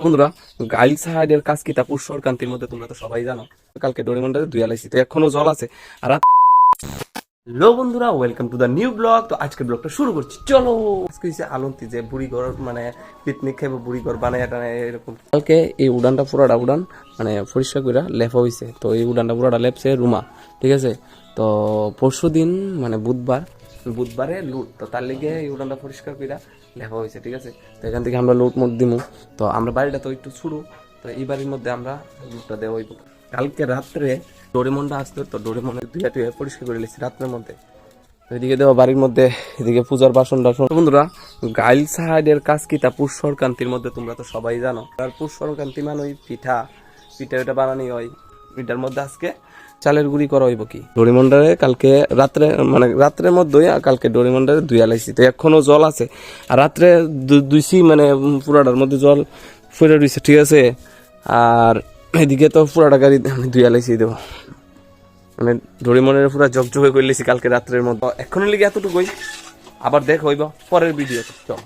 বন্ধুরা, গাইল সাহায্যের কাজ কি তা পুষ্কর কান্তির মধ্যে তোমরা তো সবাই জানো। কালকে ডোরেমনটাতে ধুয়ে লাইছি, তো এখনো জল আছে। আর হ্যালো বন্ধুরা, welcome to the new blog. তো আজকের ব্লগটা শুরু করছি, চলো। আজকে হচ্ছে আলন্তি যে বুড়িঘর, মানে পিকনিক খাইবো, বুড়িঘর বানায় টানায় এরকম। কালকে এই উড়ানটা পুরাটা উড়ান মানে পরিষ্কার করে লেফা হয়েছে, তো এই উড়ানটা পুরাটা লেপছে রুমা, ঠিক আছে। তো পরশু দিন মানে বুধবারে লুট, তো তার লেগে এই উড়ানটা পরিষ্কার করে লেখা হয়েছে, ঠিক আছে। তো এখান থেকে আমরা লুট মুট দিমু। তো আমরা বাড়িটা তো একটু ছুড়ু, তো এই বাড়ির মধ্যে আমরা লুটটা দেওয়া হইব। কালকে রাত্রে ডোরেমনটা আসতো, তো ডোরেমনের দুইয়া টুয়া পরিষ্কার করে নিয়েছি রাত্রের মধ্যে। তো এদিকে দেওয়া বাড়ির মধ্যে, এদিকে পূজার বাসন টাসন। বন্ধুরা, গাইল সাহায্যের কাজ কি তা পুষ্কর কান্তির মধ্যে তোমরা তো সবাই জানো। আর পুষ্কর কান্তি মানে ওই পিঠা ওইটা বানানি হয়। পিঠার মধ্যে আজকে চালের গুঁড়ি করা হইব কি ডোরিমন্ডারে কালকে রাত্রে, মানে রাত্রের মধ্যেই কালকে ডোরিমন্ডারে ধুইয়া লাইছি, তো এখনো জল আছে। আর রাত্রে দুইছি মানে পুরাটার মধ্যে জল ফুরে রয়েছে, ঠিক আছে। আর এদিকে তো পুরাটা গাড়ি ধুইয়া লাইছি, দেবো মানে ডোরিমনের পুরা জগজগে করে লেছি কালকে রাত্রের মধ্যে। এখনো লিগে এতটুকুই, আবার দেখ হইব পরের ভিডিও। চল।